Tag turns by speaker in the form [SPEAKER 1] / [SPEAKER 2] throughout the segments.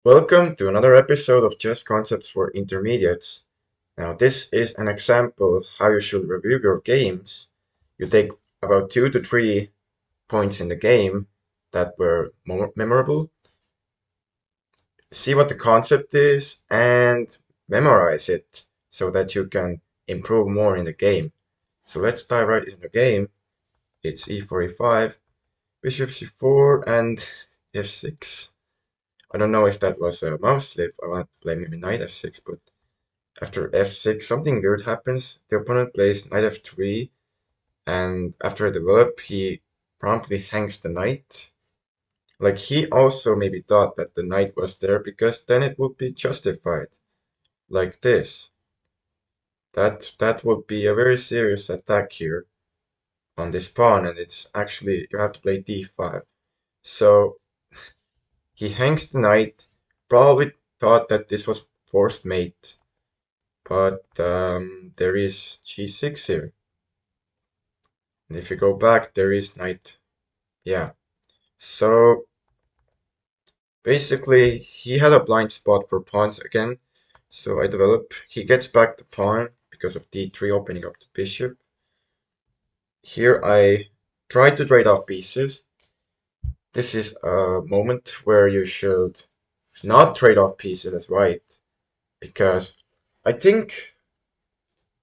[SPEAKER 1] Welcome to another episode of Just Concepts for Intermediates. Now, this is an example how you should review your games. You take about 2 to 3 points in the game that were more memorable, see what the concept is, and memorize it so that you can improve more in the game. So let's dive right into the game. It's e4, e5, bishop c4, and f6. I don't know if that was a mouse slip. I want to play maybe knight f6, but after f6, something weird happens. The opponent plays knight f3, and after I develop, he promptly hangs the knight. Like, he also maybe thought that the knight was there because then it would be justified. Like this. That would be a very serious attack here on this pawn, and it's actually, you have to play d5. So he hangs the knight, probably thought that this was forced mate, but there is g6 here. And if you go back, there is knight. Yeah. So basically, he had a blind spot for pawns again. So I develop. He gets back the pawn because of d3 opening up the bishop. Here I try to trade off pieces. This is a moment where you should not trade off pieces as white, because I think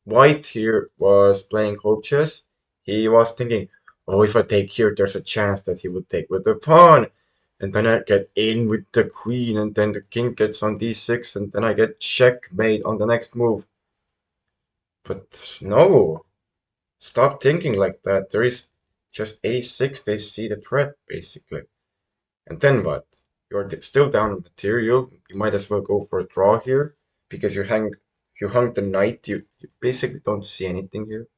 [SPEAKER 1] white here was playing hope chess. He was thinking, oh, if I take here, there's a chance that he would take with the pawn. And then I get in with the queen, and then the king gets on d6, and then I get checkmate on the next move. But no, stop thinking like that. There is just a6, they see the threat, basically. And then what? You're still down on material. You might as well go for a draw here, because you hung the knight. You basically don't see anything here.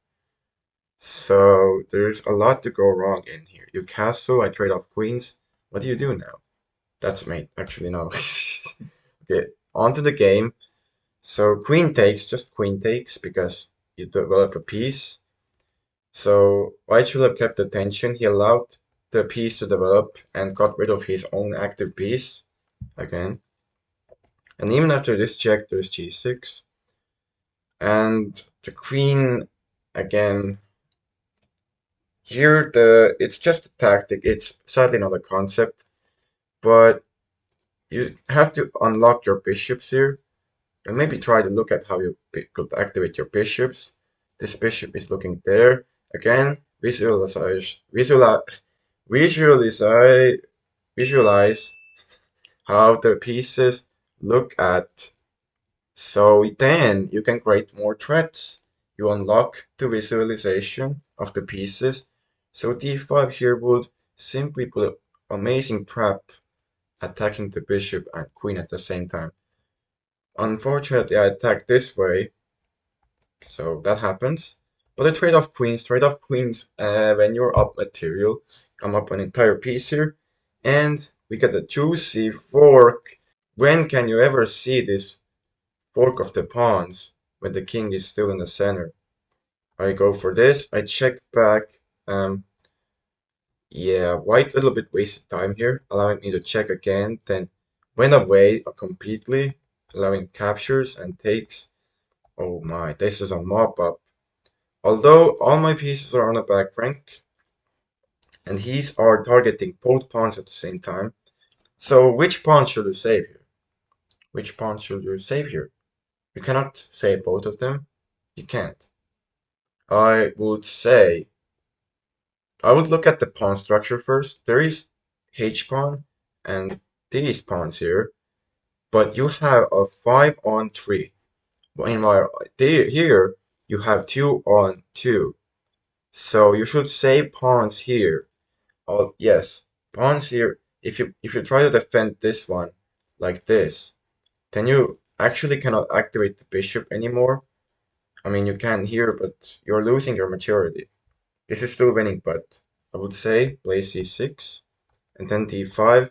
[SPEAKER 1] So there's a lot to go wrong in here. You castle, I trade off queens. What do you do now? That's mate. Actually, no. Okay, on to the game. So queen takes, just queen takes, because you develop a piece. So white should have kept the tension. He allowed the piece to develop and got rid of his own active piece again. And even after this check, there's g6. And the queen, again, here it's just a tactic. It's sadly not a concept, but you have to unlock your bishops here and maybe try to look at how you could activate your bishops. This bishop is looking there. Again, visualize how the pieces look at. So then you can create more threats. You unlock the visualization of the pieces. So d5 here would simply put an amazing trap attacking the bishop and queen at the same time. Unfortunately, I attacked this way, so that happens. But I trade off queens when you're up material. I'm up an entire piece here, and we get a juicy fork. When can you ever see this fork of the pawns when the king is still in the center? I go for this, I check back. Yeah, white a little bit wasted time here, allowing me to check again, then went away completely, allowing captures and takes. Oh my, this is a mop-up. Although all my pieces are on the back rank, and he's are targeting both pawns at the same time. So which pawn should you save here? Which pawn should you save here? You cannot save both of them. You can't. I would say I would look at the pawn structure first. There is H pawn and these pawns here, but you have a 5 on 3. Meanwhile, here you have 2 on 2. So you should save pawns here. Oh yes, pawns here. If you try to defend this one like this, then you actually cannot activate the bishop anymore. I mean, you can here, but you're losing your maturity. This is still winning, but I would say play c6 and then d5.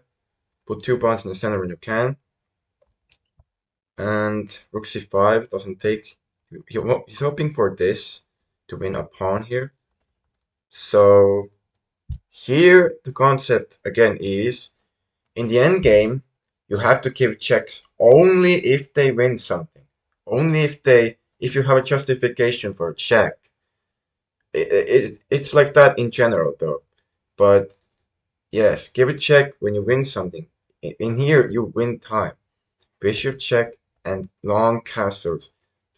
[SPEAKER 1] Put 2 pawns in the center when you can. And rook c5 doesn't take. He's hoping for this to win a pawn here. So here the concept again is, in the end game, You have to give checks only if they win something. Only if you have a justification for a check. It's like that in general though. But yes, give a check when you win something. In here, you win time. Bishop check and long castles.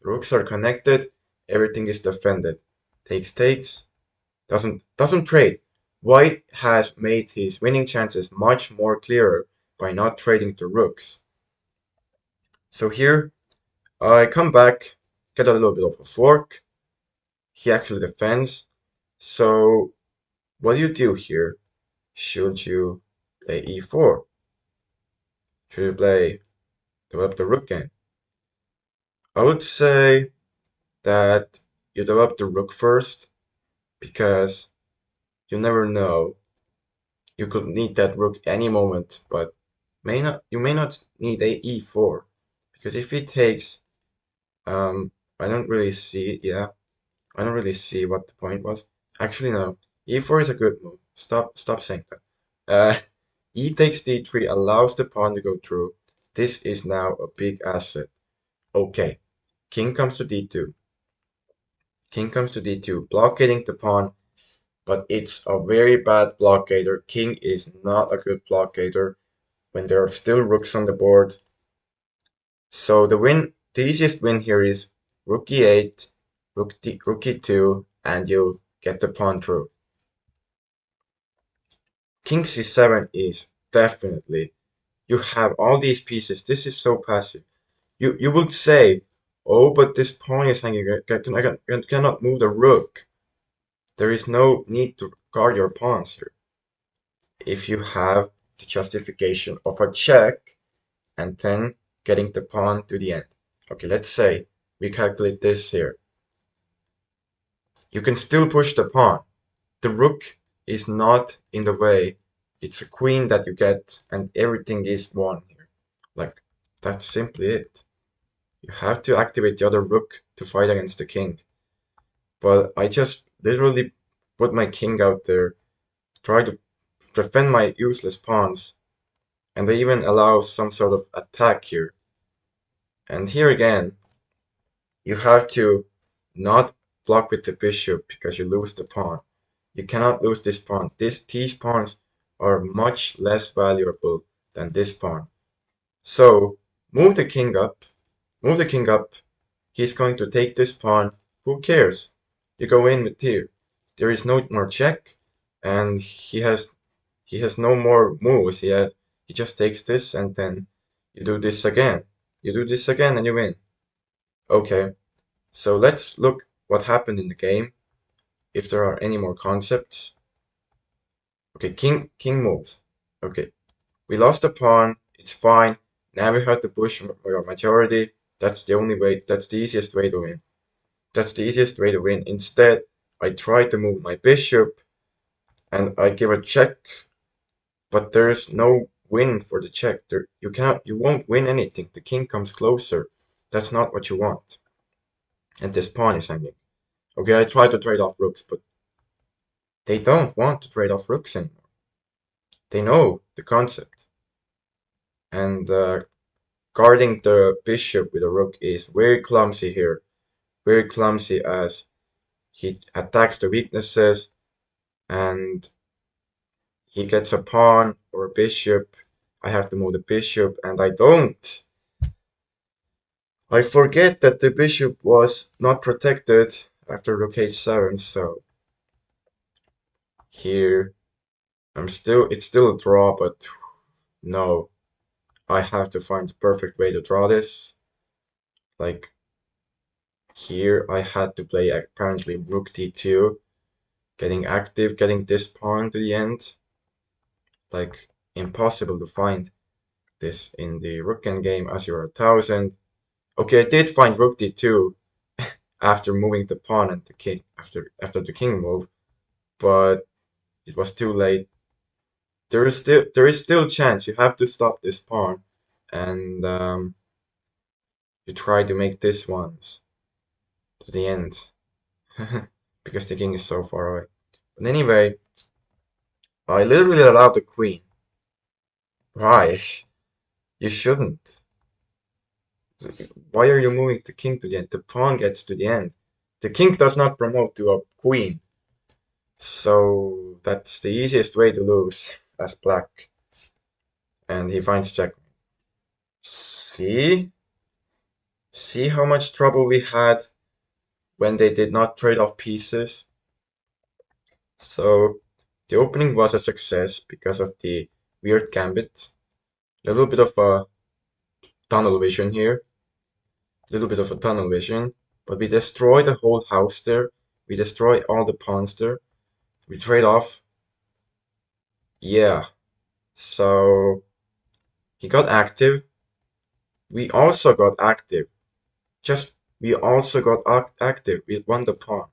[SPEAKER 1] The rooks are connected. Everything is defended. Takes. Doesn't trade. White has made his winning chances much more clearer by not trading the rooks. So here I come back, get a little bit of a fork. He actually defends. So what do you do here? Should you play e4? Should you play develop the rook game? I would say that you develop the rook first because you never know. You could need that rook any moment, but you may not need a e4 because if he takes, I don't really see. Yeah, I don't really see what the point was. Actually, no. E4 is a good move. Stop saying that. E takes d3 allows the pawn to go through. This is now a big asset. Okay, king comes to d2. King comes to d2, blockading the pawn, but it's a very bad blockader. King is not a good blockader when there are still rooks on the board. So the easiest win here is rook e8, rook e2, and you get the pawn through. King c7 is definitely, you have all these pieces. This is so passive. You would say, oh, but this pawn is hanging. I cannot move the rook. There is no need to guard your pawns here. If you have the justification of a check and then getting the pawn to the end. Okay, let's say we calculate this here. You can still push the pawn. The rook is not in the way. It's a queen that you get and everything is won here. Like, that's simply it. You have to activate the other rook to fight against the king. But I just literally put my king out there, try to defend my useless pawns, and they even allow some sort of attack here. And here again, you have to not block with the bishop because you lose the pawn. You cannot lose this pawn. These pawns are much less valuable than this pawn. So move the king up. Move the king up. He's going to take this pawn. Who cares? You go in with here. There is no more check, and he has no more moves. He just takes this, and then you do this again. You do this again, and you win. Okay, so let's look what happened in the game. If there are any more concepts. Okay, king moves. Okay, we lost a pawn. It's fine. Now we have to push your majority. That's the only way. That's the easiest way to win. That's the easiest way to win. Instead, I try to move my bishop and I give a check, but there's no win for the check. You won't win anything. The king comes closer. That's not what you want. And this pawn is hanging. Okay, I try to trade off rooks, but they don't want to trade off rooks anymore. They know the concept. And guarding the bishop with a rook is very clumsy here. Very clumsy as he attacks the weaknesses and he gets a pawn or a bishop. I have to move the bishop and I don't. I forget that the bishop was not protected after rook h7, so here it's still a draw, but no, I have to find the perfect way to draw this. Like here I had to play apparently rook d2, getting active, getting this pawn to the end. Like impossible to find this in the rook endgame as you're 1000. Okay, I did find rook d2 after moving the pawn and the king after the king move, but it was too late. There is still chance. You have to stop this pawn, and you try to make this ones to the end because the king is so far away. But anyway, I literally allowed the queen. Why? You shouldn't. Why are you moving the king to the end? The pawn gets to the end. The king does not promote to a queen. So that's the easiest way to lose as black. And he finds check. See? See how much trouble we had when they did not trade off pieces? So the opening was a success because of the weird gambit. A little bit of a tunnel vision here. A little bit of a tunnel vision. But we destroy the whole house there. We destroy all the pawns there. We trade off. Yeah. So he got active. We also got active. Just we also got active. We won the pawn.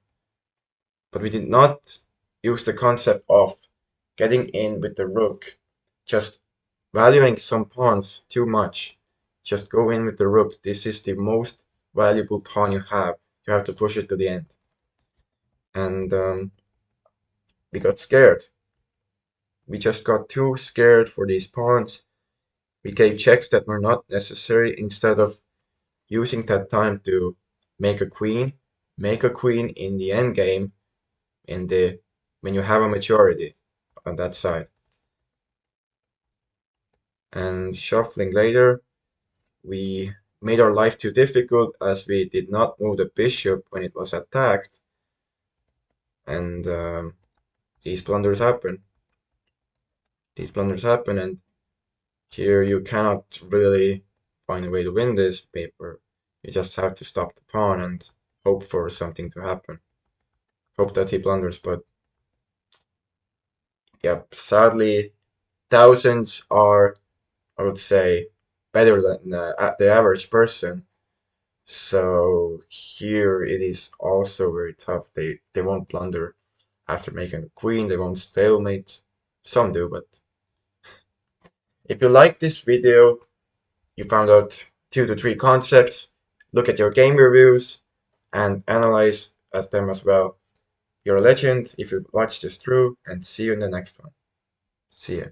[SPEAKER 1] But we did not use the concept of getting in with the rook. Just valuing some pawns too much. Just go in with the rook. This is the most valuable pawn you have. You have to push it to the end. And we got scared. We just got too scared for these pawns. We gave checks that were not necessary instead of using that time to make a queen. Make a queen in the endgame when you have a majority on that side. And shuffling later, we made our life too difficult as we did not move the bishop when it was attacked. And these blunders happen. These blunders happen, and here you cannot really find a way to win this paper. You just have to stop the pawn and hope for something to happen. Hope that he blunders, but yep, sadly, thousands are, I would say, better than the average person. So here it is also very tough. They won't blunder after making a queen. They won't stalemate. Some do, but if you like this video, you found out 2 to 3 concepts. Look at your game reviews and analyze as them as well. You're a legend if you watched this through, and see you in the next one. See ya.